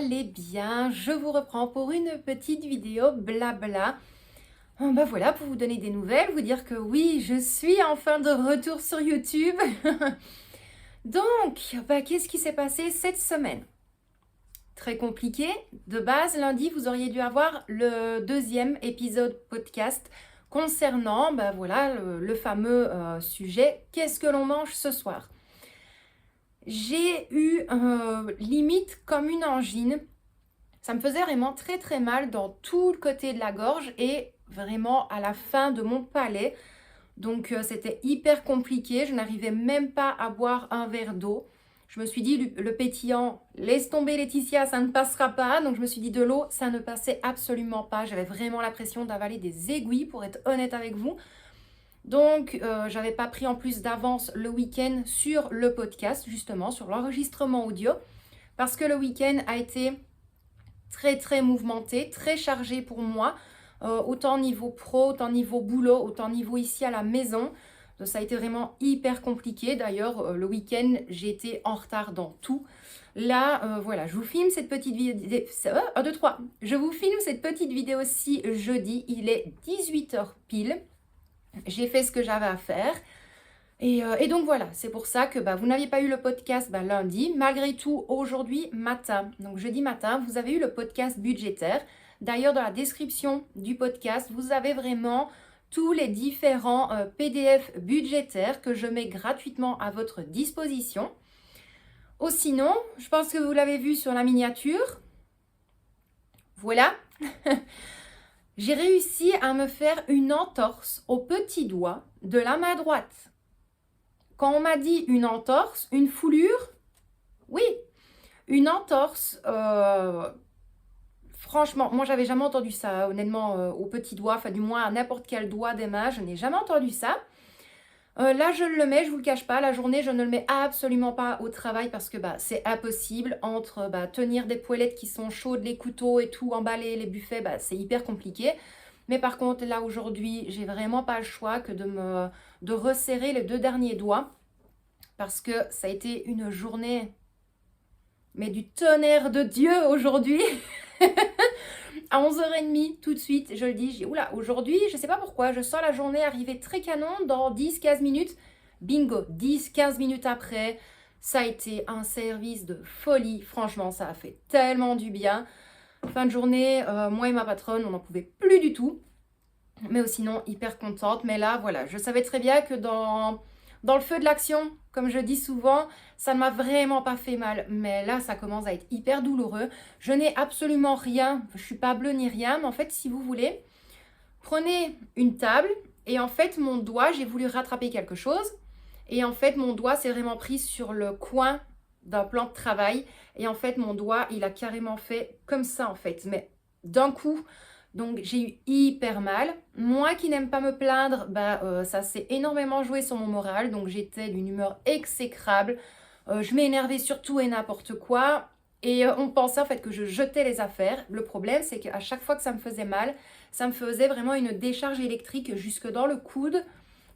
allez bien. Je vous reprends pour une petite vidéo blabla. Voilà, pour vous donner des nouvelles, vous dire que oui, je suis enfin de retour sur YouTube. Donc, qu'est-ce qui s'est passé cette semaine? Très compliqué. De base, lundi, vous auriez dû avoir le deuxième épisode podcast concernant le fameux sujet qu'est-ce que l'on mange ce soir? J'ai eu limite comme une angine. Ça me faisait vraiment très très mal dans tout le côté de la gorge et vraiment à la fin de mon palais. Donc c'était hyper compliqué. Je n'arrivais même pas à boire un verre d'eau. Je me suis dit, le pétillant, laisse tomber Laetitia, ça ne passera pas. Donc je me suis dit, de l'eau, ça ne passait absolument pas. J'avais vraiment l'impression d'avaler des aiguilles, pour être honnête avec vous. Donc, j'avais pas pris en plus d'avance le week-end sur le podcast, justement, sur l'enregistrement audio, parce que le week-end a été très, très mouvementé, très chargé pour moi, autant niveau pro, autant niveau boulot, autant niveau ici à la maison. Donc, ça a été vraiment hyper compliqué. D'ailleurs, le week-end, j'ai été en retard dans tout. Là, voilà, je vous filme cette petite vidéo. 1, 2, 3. Je vous filme cette petite vidéo-ci jeudi. Il est 18h pile. J'ai fait ce que j'avais à faire. Et donc voilà, c'est pour ça que vous n'aviez pas eu le podcast lundi. Malgré tout, aujourd'hui matin, donc jeudi matin, vous avez eu le podcast budgétaire. D'ailleurs, dans la description du podcast, vous avez vraiment tous les différents PDF budgétaires que je mets gratuitement à votre disposition. Ou sinon, je pense que vous l'avez vu sur la miniature. Voilà. J'ai réussi à me faire une entorse au petit doigt de la main droite. Quand on m'a dit une entorse, une foulure, oui, une entorse, franchement, moi j'avais jamais entendu ça, honnêtement, au petit doigt, enfin du moins à n'importe quel doigt des mains, je n'ai jamais entendu ça. Là, je le mets, je vous le cache pas, la journée, je ne le mets absolument pas au travail parce que c'est impossible. Entre tenir des poêlettes qui sont chaudes, les couteaux et tout, emballer les buffets, c'est hyper compliqué. Mais par contre, là, aujourd'hui, j'ai vraiment pas le choix que de resserrer les 2 derniers doigts parce que ça a été une journée, mais du tonnerre de Dieu aujourd'hui. À 11h30, tout de suite, je le dis, oula, aujourd'hui, je sais pas pourquoi, je sens la journée arriver très canon dans 10-15 minutes. Bingo, 10-15 minutes après, ça a été un service de folie. Franchement, ça a fait tellement du bien. Fin de journée, moi et ma patronne, on n'en pouvait plus du tout. Mais sinon, hyper contente. Mais là, voilà, je savais très bien que dans le feu de l'action, comme je dis souvent, ça ne m'a vraiment pas fait mal. Mais là, ça commence à être hyper douloureux. Je n'ai absolument rien, je ne suis pas bleue ni rien. Mais en fait, si vous voulez, prenez une table et en fait, mon doigt, j'ai voulu rattraper quelque chose. Et en fait, mon doigt s'est vraiment pris sur le coin d'un plan de travail. Et en fait, mon doigt, il a carrément fait comme ça, en fait. Mais d'un coup, donc j'ai eu hyper mal. Moi qui n'aime pas me plaindre, ça s'est énormément joué sur mon moral. Donc j'étais d'une humeur exécrable. Je m'énervais sur tout et n'importe quoi. Et on pensait en fait que je jetais les affaires. Le problème, c'est qu'à chaque fois que ça me faisait mal, ça me faisait vraiment une décharge électrique jusque dans le coude.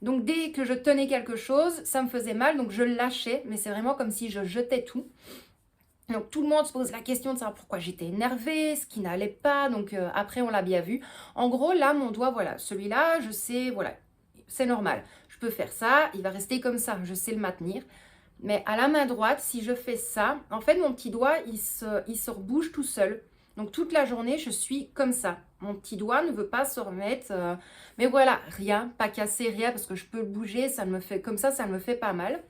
Donc dès que je tenais quelque chose, ça me faisait mal, donc je le lâchais. Mais c'est vraiment comme si je jetais tout. Donc tout le monde se pose la question de savoir pourquoi j'étais énervée, ce qui n'allait pas. Donc après, on l'a bien vu. En gros, là, mon doigt, voilà, celui-là, je sais, voilà, c'est normal. Je peux faire ça, il va rester comme ça, je sais le maintenir. Mais à la main droite, si je fais ça, en fait, mon petit doigt, il se rebouge tout seul. Donc toute la journée, je suis comme ça. Mon petit doigt ne veut pas se remettre. Mais voilà, rien, pas cassé, rien, parce que je peux le bouger, ça ne me fait comme ça ne me fait pas mal.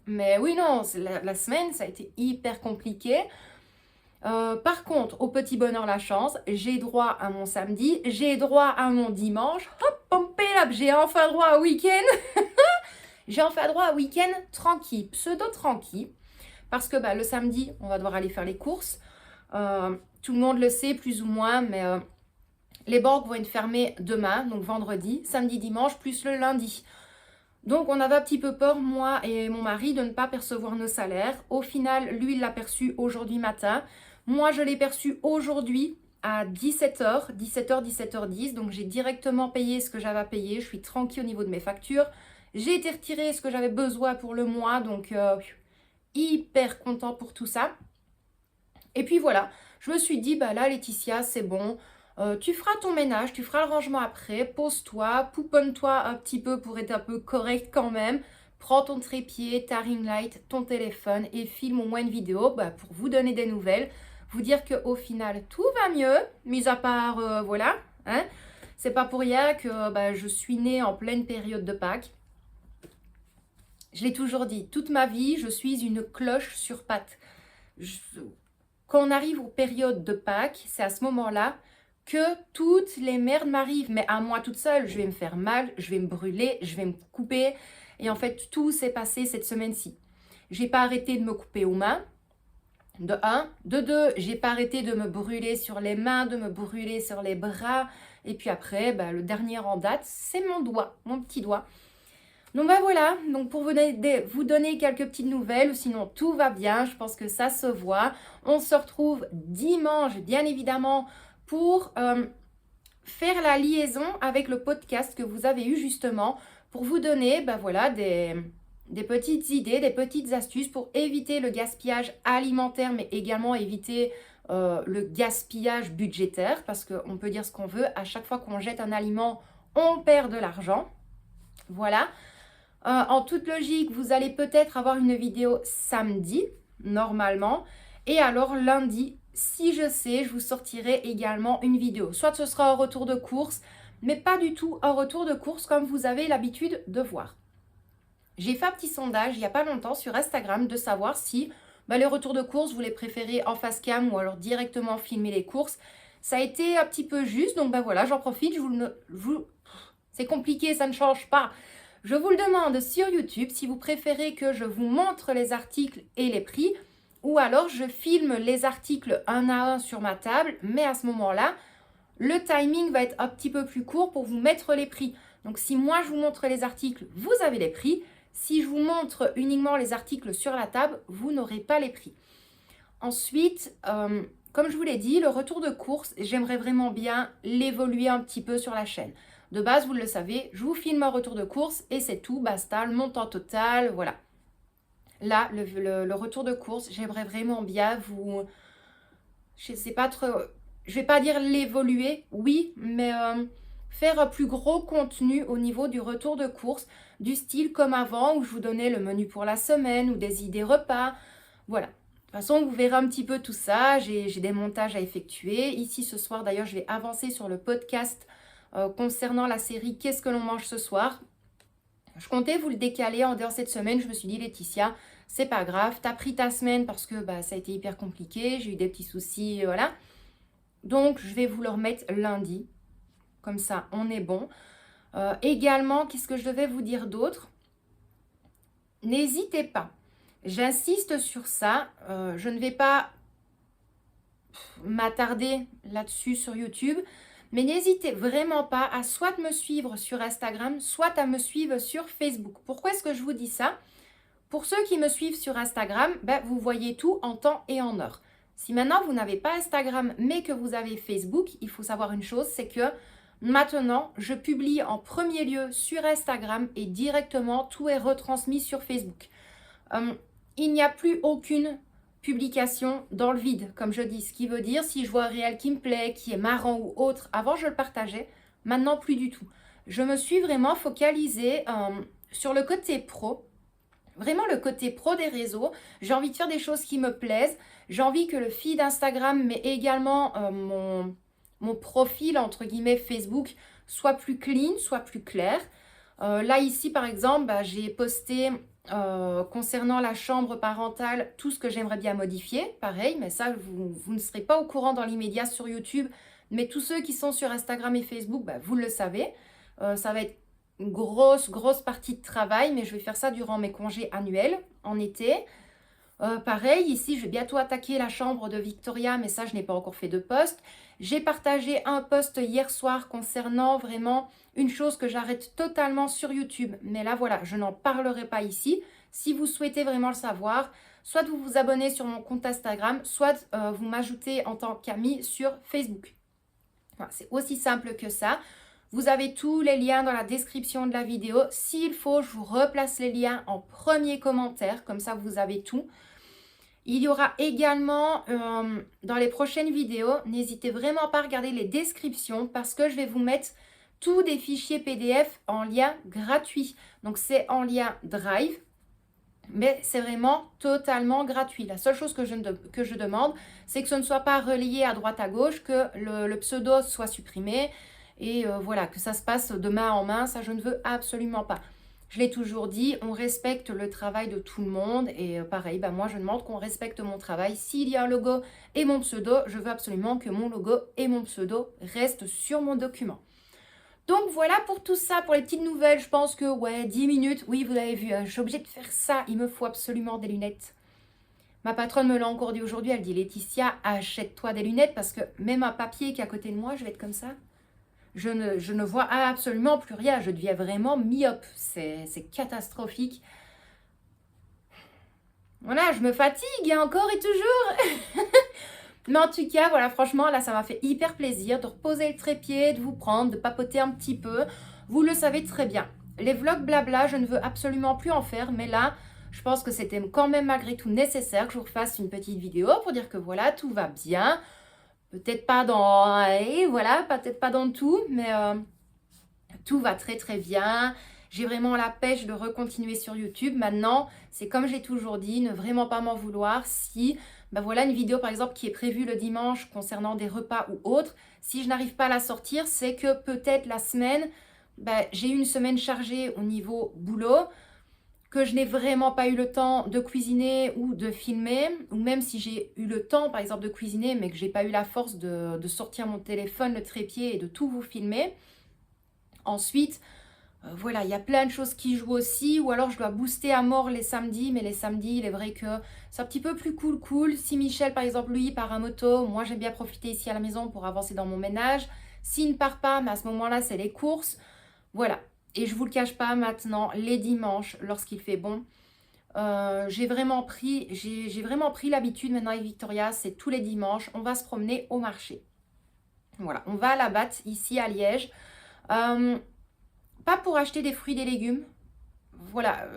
Mais oui, non, la semaine, ça a été hyper compliqué. Par contre, au petit bonheur la chance, j'ai droit à mon samedi, j'ai droit à mon dimanche. Hop, pompé là, j'ai enfin droit à week-end. J'ai enfin droit à week-end tranquille, pseudo-tranquille. Parce que le samedi, on va devoir aller faire les courses. Tout le monde le sait plus ou moins, mais les banques vont être fermées demain, donc vendredi, samedi, dimanche, plus le lundi. Donc on avait un petit peu peur, moi et mon mari, de ne pas percevoir nos salaires. Au final, lui, il l'a perçu aujourd'hui matin. Moi, je l'ai perçu aujourd'hui à 17h, 17h10. Donc j'ai directement payé ce que j'avais à payer. Je suis tranquille au niveau de mes factures. J'ai été retiré ce que j'avais besoin pour le mois. Donc hyper content pour tout ça. Et puis voilà, je me suis dit, bah là Laetitia, c'est bon, tu feras ton ménage, tu feras le rangement après, pose-toi, pouponne-toi un petit peu pour être un peu correct quand même. Prends ton trépied, ta ring light, ton téléphone et filme au moins une vidéo bah, pour vous donner des nouvelles. Vous dire qu'au final, tout va mieux, mis à part, voilà, hein. C'est pas pour rien que bah, je suis née en pleine période de Pâques. Je l'ai toujours dit, toute ma vie, je suis une cloche sur pattes. Quand on arrive aux périodes de Pâques, c'est à ce moment-là que toutes les merdes m'arrivent. Mais à moi toute seule, je vais me faire mal, je vais me brûler, je vais me couper. Et en fait, tout s'est passé cette semaine-ci. J'ai pas arrêté de me couper aux mains, de un. De deux, j'ai pas arrêté de me brûler sur les mains, de me brûler sur les bras. Et puis après, bah, le dernier en date, c'est mon doigt, mon petit doigt. Donc ben voilà, donc pour vous donner quelques petites nouvelles, ou sinon tout va bien, je pense que ça se voit. On se retrouve dimanche, bien évidemment, pour faire la liaison avec le podcast que vous avez eu justement, pour vous donner ben voilà, des petites idées, des petites astuces pour éviter le gaspillage alimentaire, mais également éviter le gaspillage budgétaire, parce qu'on peut dire ce qu'on veut, à chaque fois qu'on jette un aliment, on perd de l'argent. Voilà. En toute logique, vous allez peut-être avoir une vidéo samedi, normalement. Et alors lundi, si je sais, je vous sortirai également une vidéo. Soit ce sera un retour de course, mais pas du tout un retour de course comme vous avez l'habitude de voir. J'ai fait un petit sondage il n'y a pas longtemps sur Instagram de savoir si les retours de course, vous les préférez en face cam ou alors directement filmer les courses. Ça a été un petit peu juste, donc voilà, j'en profite. C'est compliqué, ça ne change pas. Je vous le demande sur YouTube si vous préférez que je vous montre les articles et les prix ou alors je filme les articles un à un sur ma table, mais à ce moment-là, le timing va être un petit peu plus court pour vous mettre les prix. Donc si moi je vous montre les articles, vous avez les prix. Si je vous montre uniquement les articles sur la table, vous n'aurez pas les prix. Ensuite, comme je vous l'ai dit, le retour de course, j'aimerais vraiment bien l'évoluer un petit peu sur la chaîne. De base, vous le savez, je vous filme un retour de course et c'est tout, basta, le montant total, voilà. Là, le retour de course, j'aimerais vraiment bien vous... Je sais pas trop... Je vais pas dire l'évoluer, oui, mais faire un plus gros contenu au niveau du retour de course, du style comme avant, où je vous donnais le menu pour la semaine ou des idées repas, voilà. De toute façon, vous verrez un petit peu tout ça, j'ai des montages à effectuer. Ici, ce soir, d'ailleurs, je vais avancer sur le podcast concernant la série Qu'est-ce que l'on mange ce soir. Je comptais vous le décaler en dehors cette semaine. Je me suis dit, Laetitia, c'est pas grave. T'as pris ta semaine parce que ça a été hyper compliqué. J'ai eu des petits soucis, voilà. Donc, je vais vous le remettre lundi. Comme ça, on est bon. Également, qu'est-ce que je devais vous dire d'autre? N'hésitez pas. J'insiste sur ça. Je ne vais pas m'attarder là-dessus sur YouTube. Mais n'hésitez vraiment pas à soit me suivre sur Instagram, soit à me suivre sur Facebook. Pourquoi est-ce que je vous dis ça? Pour ceux qui me suivent sur Instagram, vous voyez tout en temps et en heure. Si maintenant vous n'avez pas Instagram mais que vous avez Facebook, il faut savoir une chose, c'est que maintenant je publie en premier lieu sur Instagram et directement tout est retransmis sur Facebook. Il n'y a plus aucune publication dans le vide, comme je dis, ce qui veut dire si je vois un réel qui me plaît, qui est marrant ou autre, avant je le partageais, maintenant plus du tout. Je me suis vraiment focalisée sur le côté pro, vraiment le côté pro des réseaux. J'ai envie de faire des choses qui me plaisent, j'ai envie que le feed Instagram, mais également mon profil, entre guillemets, Facebook, soit plus clean, soit plus clair. Là, ici, par exemple, j'ai posté... concernant la chambre parentale, tout ce que j'aimerais bien modifier, pareil, mais ça, vous ne serez pas au courant dans l'immédiat sur YouTube, mais tous ceux qui sont sur Instagram et Facebook, vous le savez. Ça va être une grosse partie de travail, mais je vais faire ça durant mes congés annuels, en été. Pareil, ici, je vais bientôt attaquer la chambre de Victoria, mais ça, je n'ai pas encore fait de post. J'ai partagé un post hier soir concernant vraiment une chose que j'arrête totalement sur YouTube. Mais là, voilà, je n'en parlerai pas ici. Si vous souhaitez vraiment le savoir, soit vous vous abonnez sur mon compte Instagram, soit vous m'ajoutez en tant qu'ami sur Facebook. Voilà, c'est aussi simple que ça. Vous avez tous les liens dans la description de la vidéo. S'il faut, je vous replace les liens en premier commentaire. Comme ça, vous avez tout. Il y aura également dans les prochaines vidéos, n'hésitez vraiment pas à regarder les descriptions parce que je vais vous mettre tous des fichiers PDF en lien gratuit. Donc c'est en lien Drive, mais c'est vraiment totalement gratuit. La seule chose que je demande, c'est que ce ne soit pas relié à droite à gauche, que le pseudo soit supprimé et voilà, que ça se passe de main en main. Ça, je ne veux absolument pas. Je l'ai toujours dit, on respecte le travail de tout le monde et pareil, bah moi je demande qu'on respecte mon travail. S'il y a un logo et mon pseudo, je veux absolument que mon logo et mon pseudo restent sur mon document. Donc voilà pour tout ça, pour les petites nouvelles, je pense que ouais, 10 minutes, oui vous l'avez vu, je suis obligée de faire ça, il me faut absolument des lunettes. Ma patronne me l'a encore dit aujourd'hui, elle dit Laetitia, achète-toi des lunettes parce que même un papier qui est à côté de moi, je vais être comme ça. Je ne vois absolument plus rien. Je deviens vraiment myope. C'est catastrophique. Voilà, je me fatigue encore et toujours. Mais en tout cas, voilà, franchement, là, ça m'a fait hyper plaisir de reposer le trépied, de vous prendre, de papoter un petit peu. Vous le savez très bien. Les vlogs blabla, je ne veux absolument plus en faire. Mais là, je pense que c'était quand même malgré tout nécessaire que je vous refasse une petite vidéo pour dire que voilà, tout va bien. Peut-être pas dans... Et voilà, peut-être pas dans tout, mais tout va très très bien. J'ai vraiment la pêche de recontinuer sur YouTube. Maintenant, c'est comme j'ai toujours dit, ne vraiment pas m'en vouloir si, ben voilà, une vidéo par exemple qui est prévue le dimanche concernant des repas ou autres, si je n'arrive pas à la sortir, c'est que peut-être la semaine, ben, j'ai eu une semaine chargée au niveau boulot, que je n'ai vraiment pas eu le temps de cuisiner ou de filmer, ou même si j'ai eu le temps par exemple de cuisiner, mais que j'ai pas eu la force de sortir mon téléphone, le trépied et de tout vous filmer. Ensuite, voilà, il y a plein de choses qui jouent aussi, ou alors je dois booster à mort les samedis, mais les samedis, il est vrai que c'est un petit peu plus cool. Si Michel, par exemple, lui, part à moto, moi j'aime bien profiter ici à la maison pour avancer dans mon ménage. S'il ne part pas, mais à ce moment-là, c'est les courses. Voilà. Et je vous le cache pas maintenant, les dimanches, lorsqu'il fait bon, j'ai vraiment pris l'habitude maintenant avec Victoria, c'est tous les dimanches, on va se promener au marché. Voilà, on va à la Batte, ici à Liège. Pas pour acheter des fruits et des légumes. Voilà,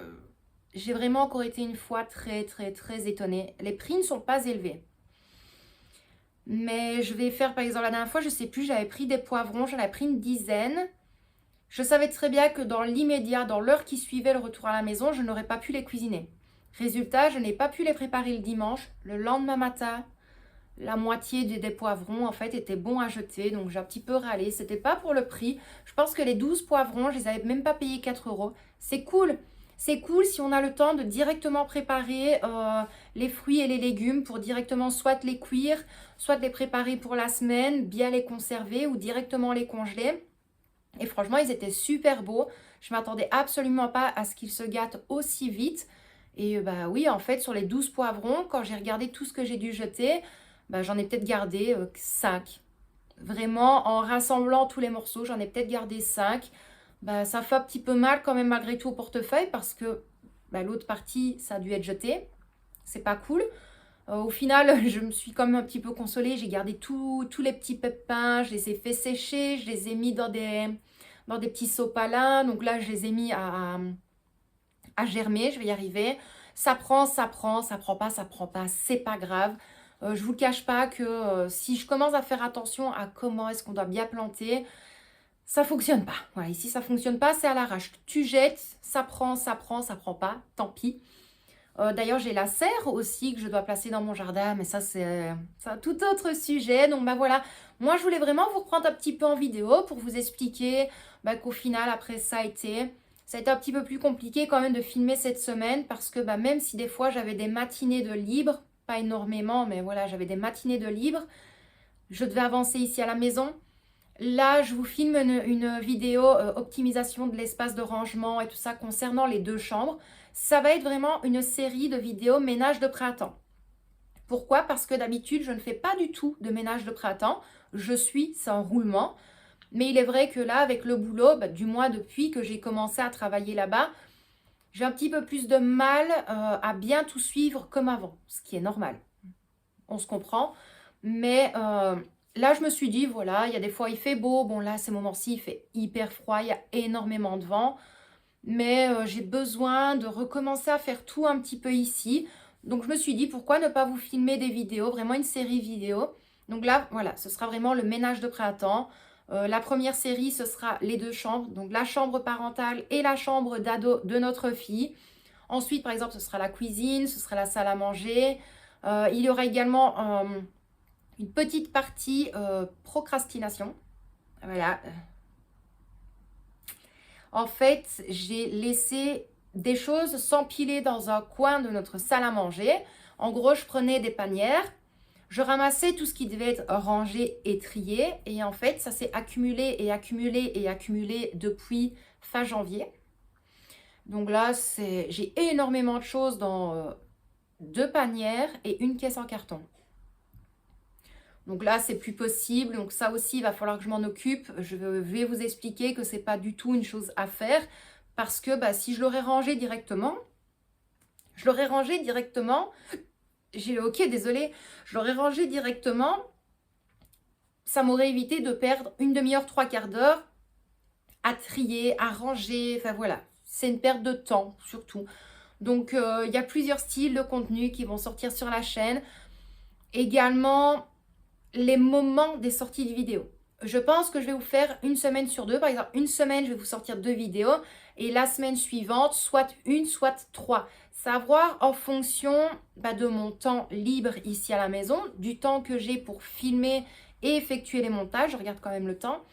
j'ai vraiment encore été une fois très très très étonnée. Les prix ne sont pas élevés. Mais je vais faire par exemple la dernière fois, je sais plus, j'avais pris des poivrons, j'en avais pris une dizaine. Je savais très bien que dans l'immédiat, dans l'heure qui suivait le retour à la maison, je n'aurais pas pu les cuisiner. Résultat, je n'ai pas pu les préparer le dimanche. Le lendemain matin, la moitié des poivrons en fait étaient bons à jeter, donc j'ai un petit peu râlé. C'était pas pour le prix. Je pense que les 12 poivrons, je les avais même pas payés 4 euros. C'est cool. C'est cool si on a le temps de directement préparer les fruits et les légumes pour directement soit les cuire, soit les préparer pour la semaine, bien les conserver ou directement les congeler. Et franchement, ils étaient super beaux. Je m'attendais absolument pas à ce qu'ils se gâtent aussi vite. Et bah oui, en fait, sur les 12 poivrons, quand j'ai regardé tout ce que j'ai dû jeter, bah, j'en ai peut-être gardé 5. Vraiment, en rassemblant tous les morceaux, j'en ai peut-être gardé 5. Bah, ça fait un petit peu mal quand même malgré tout au portefeuille parce que bah, l'autre partie, ça a dû être jeté. C'est pas cool. Au final, je me suis quand même un petit peu consolée. J'ai gardé tous les petits pépins, je les ai fait sécher, je les ai mis dans des petits sopalins. Donc là, je les ai mis à germer, je vais y arriver. Ça prend, ça prend, ça prend pas, c'est pas grave. Je vous cache pas que si je commence à faire attention à comment est-ce qu'on doit bien planter, ça fonctionne pas. Voilà, ici ça fonctionne pas, c'est à l'arrache. Tu jettes, ça prend pas, tant pis. D'ailleurs, j'ai la serre aussi que je dois placer dans mon jardin, mais ça, c'est un tout autre sujet. Donc, bah voilà, moi, je voulais vraiment vous reprendre un petit peu en vidéo pour vous expliquer bah, qu'au final, après, ça a été un petit peu plus compliqué quand même de filmer cette semaine parce que bah, même si des fois, j'avais des matinées de libre, pas énormément, mais voilà, j'avais des matinées de libre, je devais avancer ici à la maison. Là, je vous filme une vidéo optimisation de l'espace de rangement et tout ça concernant les 2 chambres. Ça va être vraiment une série de vidéos ménage de printemps. Pourquoi? Parce que d'habitude, je ne fais pas du tout de ménage de printemps. C'est en roulement. Mais il est vrai que là, avec le boulot, bah, du moins depuis que j'ai commencé à travailler là-bas, j'ai un petit peu plus de mal à bien tout suivre comme avant, ce qui est normal. On se comprend. Mais là, je me suis dit, voilà, il y a des fois, il fait beau. Bon, là, ces moments-ci, il fait hyper froid, il y a énormément de vent. Mais j'ai besoin de recommencer à faire tout un petit peu ici. Donc je me suis dit, pourquoi ne pas vous filmer des vidéos, vraiment une série vidéo. Donc là, voilà, ce sera vraiment le ménage de printemps. La première série, ce sera les deux chambres, donc la chambre parentale et la chambre d'ado de notre fille. Ensuite, par exemple, ce sera la cuisine, ce sera la salle à manger. Il y aura également une petite partie procrastination. Voilà. En fait, j'ai laissé des choses s'empiler dans un coin de notre salle à manger. En gros, je prenais des panières, je ramassais tout ce qui devait être rangé et trié. Et en fait, ça s'est accumulé et accumulé et accumulé depuis fin janvier. Donc là, j'ai énormément de choses dans deux panières et une caisse en carton. Donc là, c'est plus possible. Donc ça aussi, il va falloir que je m'en occupe. Je vais vous expliquer que c'est pas du tout une chose à faire parce que bah, si je l'aurais rangé directement, ok, désolée, je l'aurais rangé directement, ça m'aurait évité de perdre une demi-heure, trois quarts d'heure à trier, à ranger. Enfin voilà, c'est une perte de temps surtout. Donc il y a plusieurs styles de contenu qui vont sortir sur la chaîne. Également, les moments des sorties de vidéos. Je pense que je vais vous faire une semaine sur deux. Par exemple, une semaine, je vais vous sortir 2 vidéos. Et la semaine suivante, soit une, soit 3. Savoir en fonction de mon temps libre ici à la maison, du temps que j'ai pour filmer et effectuer les montages. Je regarde quand même le temps.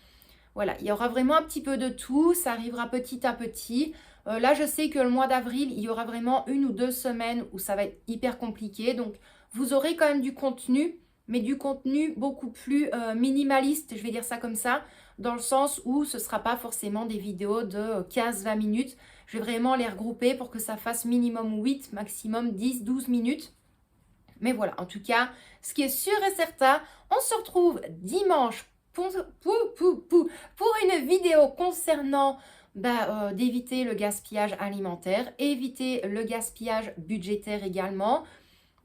Voilà, il y aura vraiment un petit peu de tout. Ça arrivera petit à petit. Là, je sais que le mois d'avril, il y aura vraiment 1 ou 2 semaines où ça va être hyper compliqué. Donc, vous aurez quand même du contenu, mais du contenu beaucoup plus minimaliste, je vais dire ça comme ça, dans le sens où ce ne sera pas forcément des vidéos de 15-20 minutes. Je vais vraiment les regrouper pour que ça fasse minimum 8, maximum 10-12 minutes. Mais voilà, en tout cas, ce qui est sûr et certain, on se retrouve dimanche pour une vidéo concernant d'éviter le gaspillage alimentaire, éviter le gaspillage budgétaire également.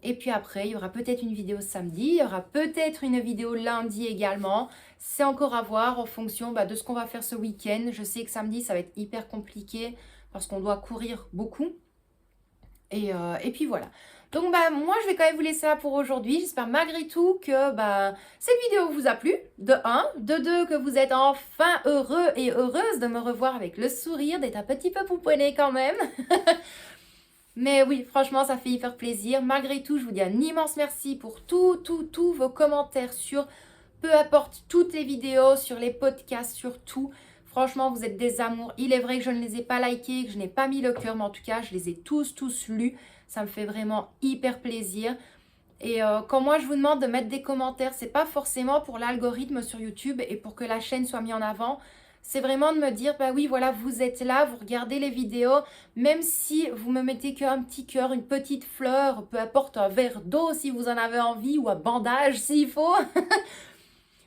Et puis après, il y aura peut-être une vidéo samedi, il y aura peut-être une vidéo lundi également. C'est encore à voir en fonction de ce qu'on va faire ce week-end. Je sais que samedi, ça va être hyper compliqué parce qu'on doit courir beaucoup. Et puis voilà. Donc moi, je vais quand même vous laisser là pour aujourd'hui. J'espère malgré tout que cette vidéo vous a plu. De 1, de 2, que vous êtes enfin heureux et heureuse de me revoir avec le sourire, d'être un petit peu pouponné quand même. Mais oui, franchement, ça fait hyper plaisir. Malgré tout, je vous dis un immense merci pour tous vos commentaires sur, peu importe, toutes les vidéos, sur les podcasts, sur tout. Franchement, vous êtes des amours. Il est vrai que je ne les ai pas likés, que je n'ai pas mis le cœur, mais en tout cas, je les ai tous lus. Ça me fait vraiment hyper plaisir. Et quand moi, je vous demande de mettre des commentaires, c'est pas forcément pour l'algorithme sur YouTube et pour que la chaîne soit mise en avant. C'est vraiment de me dire, oui, voilà, vous êtes là, vous regardez les vidéos, même si vous me mettez qu'un petit cœur, une petite fleur, peu importe, un verre d'eau si vous en avez envie, ou un bandage s'il faut.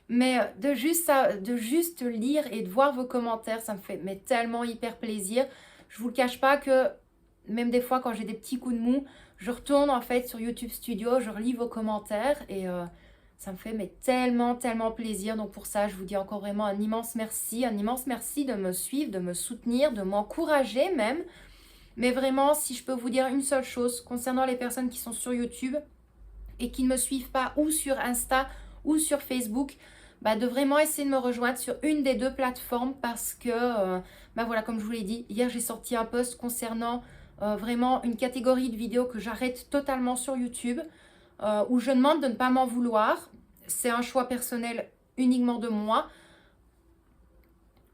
Mais de juste lire et de voir vos commentaires, ça me fait tellement hyper plaisir. Je vous le cache pas que même des fois quand j'ai des petits coups de mou, je retourne en fait sur YouTube Studio, je relis vos commentaires et ça me fait tellement plaisir. Donc pour ça, je vous dis encore vraiment un immense merci de me suivre, de me soutenir, de m'encourager même. Mais vraiment, si je peux vous dire une seule chose concernant les personnes qui sont sur YouTube et qui ne me suivent pas ou sur Insta ou sur Facebook, de vraiment essayer de me rejoindre sur une des deux plateformes parce que, voilà, comme je vous l'ai dit, hier j'ai sorti un post concernant vraiment une catégorie de vidéos que j'arrête totalement sur YouTube, où je demande de ne pas m'en vouloir. C'est un choix personnel uniquement de moi.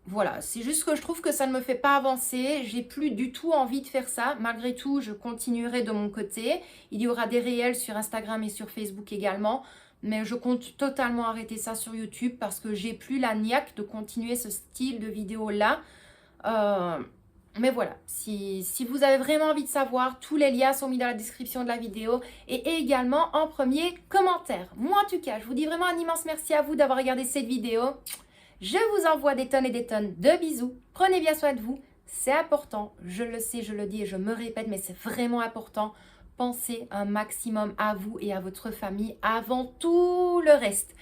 Voilà, c'est juste que je trouve que ça ne me fait pas avancer. J'ai plus du tout envie de faire ça. Malgré tout, je continuerai de mon côté. Il y aura des réels sur Instagram et sur Facebook également. Mais je compte totalement arrêter ça sur YouTube parce que j'ai plus la niaque de continuer ce style de vidéo-là. Mais voilà, si vous avez vraiment envie de savoir, tous les liens sont mis dans la description de la vidéo et également en premier commentaire. Moi en tout cas, je vous dis vraiment un immense merci à vous d'avoir regardé cette vidéo. Je vous envoie des tonnes et des tonnes de bisous. Prenez bien soin de vous, c'est important. Je le sais, je le dis et je me répète, mais c'est vraiment important. Pensez un maximum à vous et à votre famille avant tout le reste.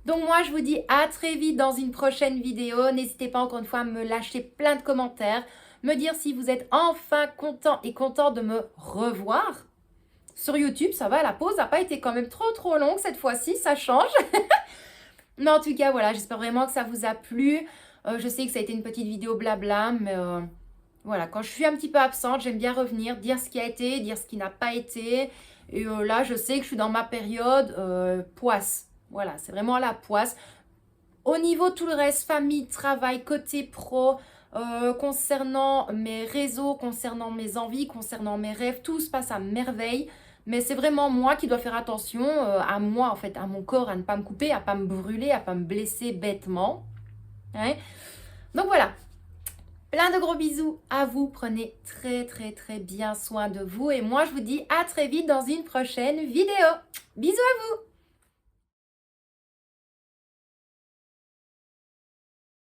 Donc moi, je vous dis à très vite dans une prochaine vidéo. N'hésitez pas encore une fois à me lâcher plein de commentaires, me dire si vous êtes enfin content et content de me revoir. Sur YouTube, ça va, la pause n'a pas été quand même trop longue cette fois-ci, ça change. Mais en tout cas, voilà, j'espère vraiment que ça vous a plu. Je sais que ça a été une petite vidéo blabla, mais voilà, quand je suis un petit peu absente, j'aime bien revenir, dire ce qui a été, dire ce qui n'a pas été. Et là, je sais que je suis dans ma période poisse. Voilà, c'est vraiment la poisse. Au niveau tout le reste, famille, travail, côté pro, concernant mes réseaux, concernant mes envies, concernant mes rêves, tout se passe à merveille. Mais c'est vraiment moi qui dois faire attention à moi, en fait, à mon corps, à ne pas me couper, à ne pas me brûler, à ne pas me blesser bêtement. Hein. Donc voilà, plein de gros bisous à vous. Prenez très bien soin de vous. Et moi, je vous dis à très vite dans une prochaine vidéo. Bisous à vous!